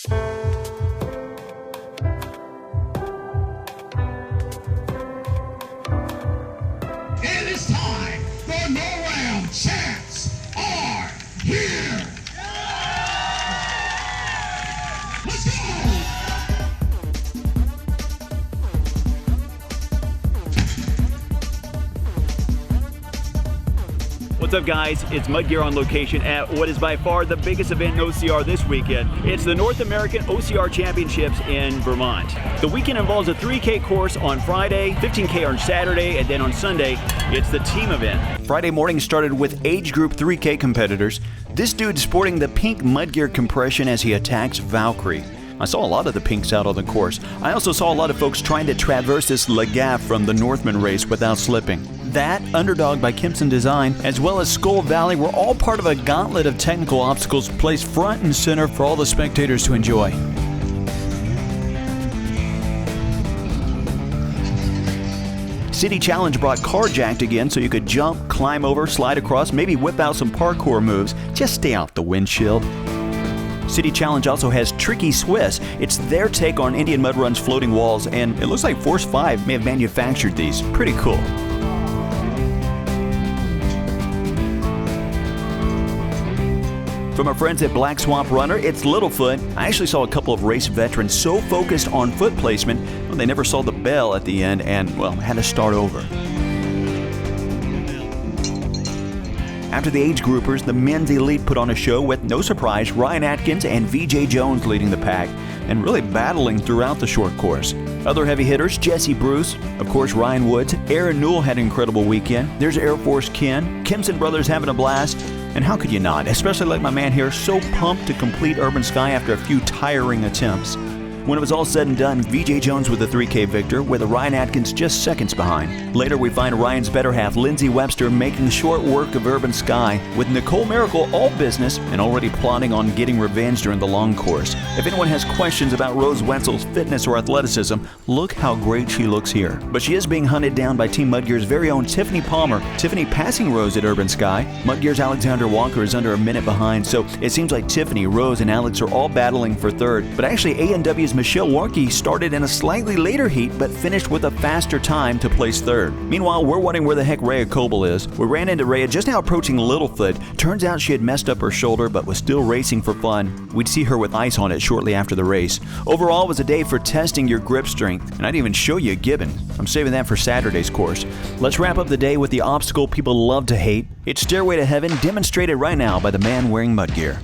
It is time. The NorAmChamps are here. Let's go. What's up, guys? It's MudGear on location at what is by far the biggest event in OCR this weekend. It's the North American OCR Championships in Vermont. The weekend involves a 3K course on Friday, 15K on Saturday, and then on Sunday, it's the team event. Friday morning started with age group 3K competitors. This dude sporting the pink MudGear compression as he attacks Valkyrie. I saw a lot of the pinks out on the course. I also saw a lot of folks trying to traverse this Lagaffe from the Northman race without slipping. That, Underdog by Kimson Design, as well as Skull Valley were all part of a gauntlet of technical obstacles placed front and center for all the spectators to enjoy. City Challenge brought Carjacked again so you could jump, climb over, slide across, maybe whip out some parkour moves. Just stay off the windshield. City Challenge also has Tricky Swiss. It's their take on Indian Mud Run's floating walls, and it looks like Force 5 may have manufactured these. Pretty cool. From our friends at Black Swamp Runner, it's Littlefoot. I actually saw a couple of race veterans so focused on foot placement, well, they never saw the bell at the end and, well, had to start over. After the age groupers, the men's elite put on a show with, no surprise, Ryan Atkins and VJ Jones leading the pack and really battling throughout the short course. Other heavy hitters, Jesse Bruce, of course Ryan Woods, Aaron Newell had an incredible weekend. There's Air Force Ken, Kimson brothers having a blast. And how could you not, especially like my man here, so pumped to complete Urban Sky after a few tiring attempts. When it was all said and done, VJ Jones with the 3K victor, with Ryan Atkins just seconds behind. Later, we find Ryan's better half, Lindsey Webster, making short work of Urban Sky, with Nicole Miracle all business and already plotting on getting revenge during the long course. If anyone has questions about Rose Wetzel's fitness or athleticism, look how great she looks here. But she is being hunted down by Team MudGear's very own Tiffany Palmer. Tiffany passing Rose at Urban Sky. MudGear's Alexander Walker is under a minute behind, so it seems like Tiffany, Rose, and Alex are all battling for third. But actually, A&W's Michelle Warnke started in a slightly later heat but finished with a faster time to place third. Meanwhile, we're wondering where the heck Rhea Coble is. We ran into Rhea just now approaching Littlefoot. Turns out she had messed up her shoulder but was still racing for fun. We'd see her with ice on it shortly after the race. Overall, it was a day for testing your grip strength, and I didn't even show you a gibbon. I'm saving that for Saturday's course. Let's wrap up the day with the obstacle people love to hate. It's Stairway to Heaven, demonstrated right now by the man wearing MudGear.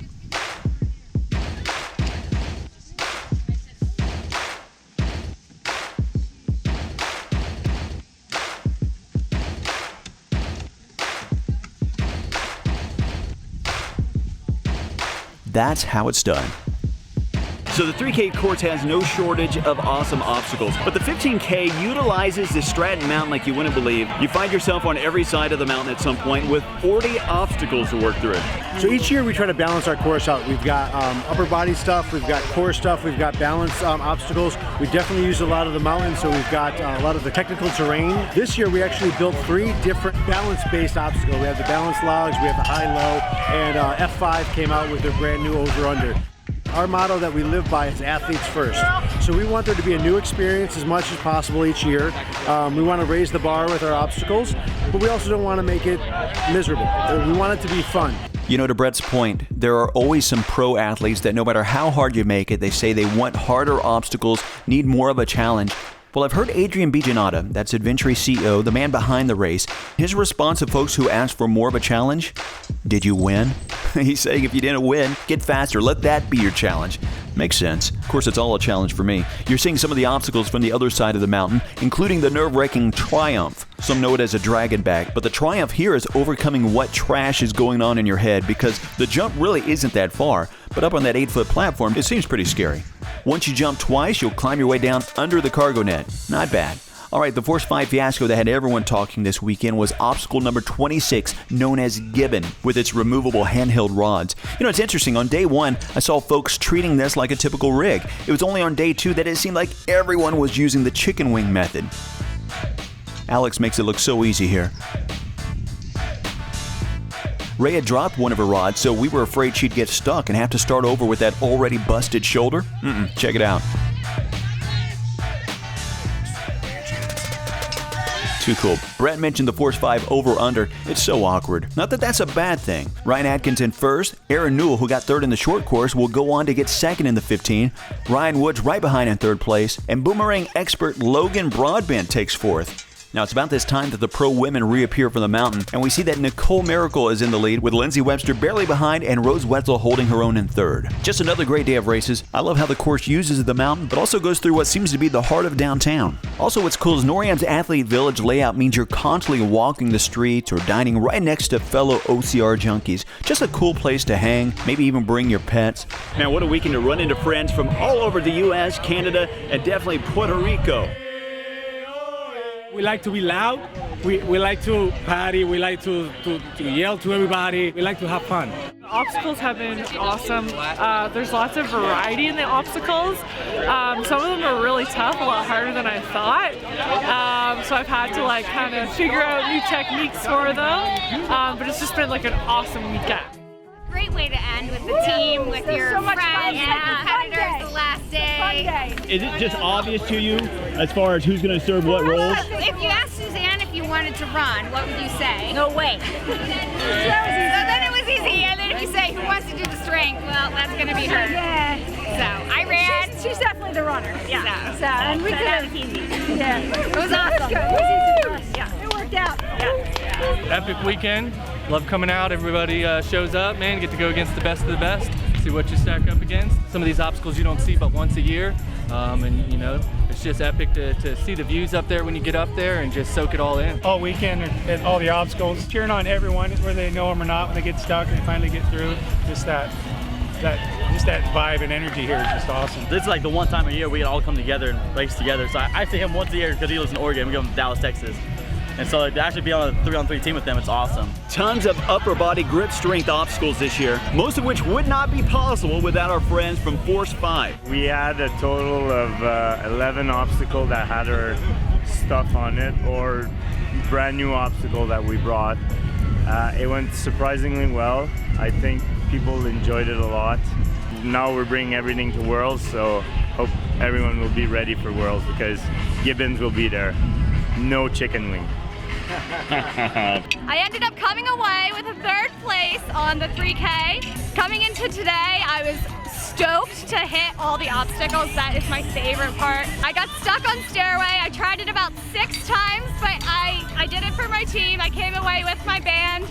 That's how it's done. So the 3K course has no shortage of awesome obstacles, but the 15K utilizes the Stratton mountain like you wouldn't believe. You find yourself on every side of the mountain at some point with 40 obstacles to work through. So each year we try to balance our course out. We've got upper body stuff, we've got core stuff, we've got balance obstacles. We definitely use a lot of the mountains, so we've got a lot of the technical terrain. This year we actually built 3 different balance-based obstacles. We have the balance logs, we have the high-low, and F5 came out with their brand new over-under. Our motto that we live by is athletes first. So we want there to be a new experience as much as possible each year. We want to raise the bar with our obstacles, but we also don't want to make it miserable. We want it to be fun. You know, to Brett's point, there are always some pro athletes that no matter how hard you make it, they say they want harder obstacles, need more of a challenge. Well, I've heard Adrian Bijanata, that's Adventure CEO, the man behind the race, his response to folks who ask for more of a challenge: did you win? He's saying if you didn't win, get faster, let that be your challenge. Makes sense. Of course, it's all a challenge for me. You're seeing some of the obstacles from the other side of the mountain, including the nerve-wracking Triumph. Some know it as a dragon back, but the Triumph here is overcoming what trash is going on in your head because the jump really isn't that far, but up on that 8-foot platform, it seems pretty scary. Once you jump twice, you'll climb your way down under the cargo net. Not bad. All right, the Force 5 fiasco that had everyone talking this weekend was obstacle number 26, known as Gibbon, with its removable handheld rods. You know, it's interesting. On day 1, I saw folks treating this like a typical rig. It was only on day 2 that it seemed like everyone was using the chicken wing method. Alex makes it look so easy here. Ray had dropped one of her rods, so we were afraid she'd get stuck and have to start over with that already busted shoulder. Check it out. Too cool. Brett mentioned the Force 5 over-under. It's so awkward. Not that that's a bad thing. Ryan Atkins in first. Aaron Newell, who got third in the short course, will go on to get second in the 15. Ryan Woods right behind in third place. And boomerang expert Logan Broadbent takes fourth. Now, it's about this time that the pro women reappear from the mountain, and we see that Nicole Miracle is in the lead, with Lindsay Webster barely behind and Rose Wetzel holding her own in third. Just another great day of races. I love how the course uses the mountain, but also goes through what seems to be the heart of downtown. Also, what's cool is NorAm's Athlete Village layout means you're constantly walking the streets or dining right next to fellow OCR junkies. Just a cool place to hang, maybe even bring your pets. Man, what a weekend to run into friends from all over the U.S., Canada, and definitely Puerto Rico. We like to be loud, we like to party, we like to yell to everybody, we like to have fun. The obstacles have been awesome. There's lots of variety in the obstacles. Some of them are really tough, a lot harder than I thought. So I've had to like kind of figure out new techniques for them. But it's just been like an awesome weekend. Great way to end with the team, with your friends and competitors the last day. Is it just obvious to you as far as who's going to serve what roles? If you asked Suzanne if you wanted to run, what would you say? No way. So then it was easy. And then if you say who wants to do the strength, well, that's going to be her. Yeah. So I ran. She's definitely the runner. Yeah. So and we that was easy. Yeah. It was awesome. It was easy for us. Yeah. It worked out. Yeah. Epic weekend. Love coming out. Everybody shows up, man. Get to go against the best of the best. See what you stack up against. Some of these obstacles you don't see but once a year. And you know, it's just epic to see the views up there when you get up there and just soak it all in. All weekend at all the obstacles, cheering on everyone, whether they know them or not, when they get stuck and they finally get through. Just that vibe and energy here is just awesome. This is like the one time a year we can all come together and race together. So I see him once a year because he lives in Oregon. We go to Dallas, Texas. And so to actually be on a 3-on-3 team with them, it's awesome. Tons of upper body grip strength obstacles this year, most of which would not be possible without our friends from Force 5. We had a total of 11 obstacles that had our stuff on it, or brand new obstacle that we brought. It went surprisingly well. I think people enjoyed it a lot. Now we're bringing everything to Worlds, so hope everyone will be ready for Worlds because Gibbons will be there. No chicken wing. I ended up coming away with a third place on the 3K. Coming into today, I was stoked to hit all the obstacles. That is my favorite part. I got stuck on stairway. I tried it about 6 times, but I did it for my team. I came away with my band.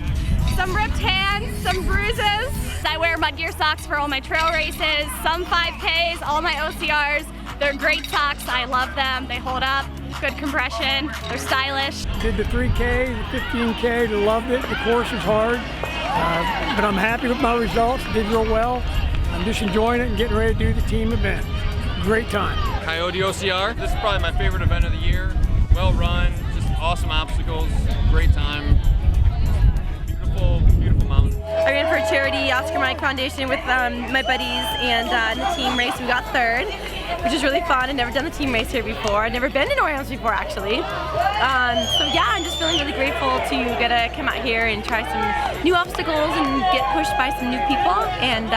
Some ripped hands, some bruises. I wear MudGear socks for all my trail races, some 5Ks, all my OCRs. They're great socks. I love them. They hold up. Good compression. They're stylish. Did the 3K, the 15K, loved it. The course is hard, but I'm happy with my results. Did real well. I'm just enjoying it and getting ready to do the team event. Great time. Coyote OCR. This is probably my favorite event of the year. Well run, just awesome obstacles, great time. Beautiful mountain. I ran for a charity Oscar Mike Foundation with my buddies, and in the team race we got third, which is really fun. I've never done the team race here before. I've never been to NorAm's before, actually. So yeah, I'm just feeling really grateful to get to come out here and try some new obstacles and get pushed by some new people and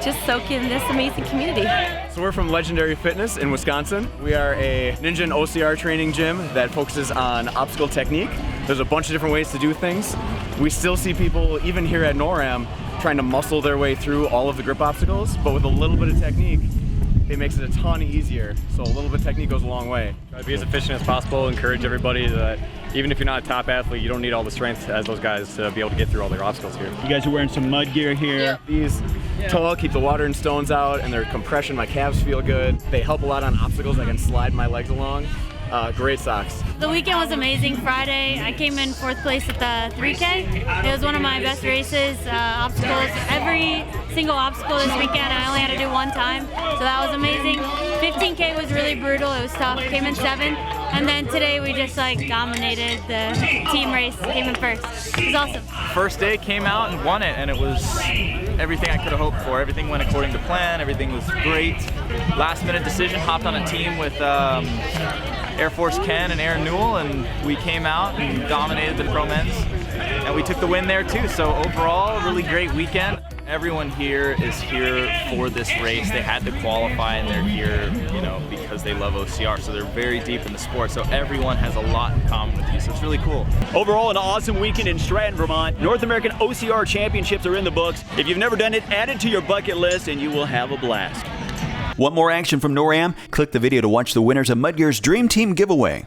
just soak in this amazing community. So we're from Legendary Fitness in Wisconsin. We are a ninja and OCR training gym that focuses on obstacle technique. There's a bunch of different ways to do things. We still see people, even here at NorAm, trying to muscle their way through all of the grip obstacles, but with a little bit of technique, it makes it a ton easier. So a little bit of technique goes a long way. Try to be as efficient as possible, encourage everybody that even if you're not a top athlete, you don't need all the strength as those guys to be able to get through all their obstacles here. You guys are wearing some MudGear here. Yeah. These tall, keep the water and stones out, and their compression, my calves feel good. They help a lot on obstacles. I can slide my legs along. Great socks. The weekend was amazing. Friday, I came in 4th place at the 3K. It was one of my best races. Obstacles, every single obstacle this weekend, I only had to do 1 time, so that was amazing. 15K was really brutal. It was tough. Came in 7th, and then today we just like dominated the team race. Came in 1st. It was awesome. First day, came out and won it, and it was everything I could have hoped for. Everything went according to plan. Everything was great. Last minute decision. Hopped on a team with Air Force Ken and Aaron Newell, and we came out and dominated the pro men's. and we took the win there too. So overall, really great weekend. Everyone here is here for this race. They had to qualify and they're here, you know, because they love OCR. So they're very deep in the sport. So everyone has a lot in common with you. So it's really cool. Overall, an awesome weekend in Stratton, Vermont. North American OCR Championships are in the books. If you've never done it, add it to your bucket list and you will have a blast. Want more action from NorAm? Click the video to watch the winners of MudGear's Dream Team giveaway.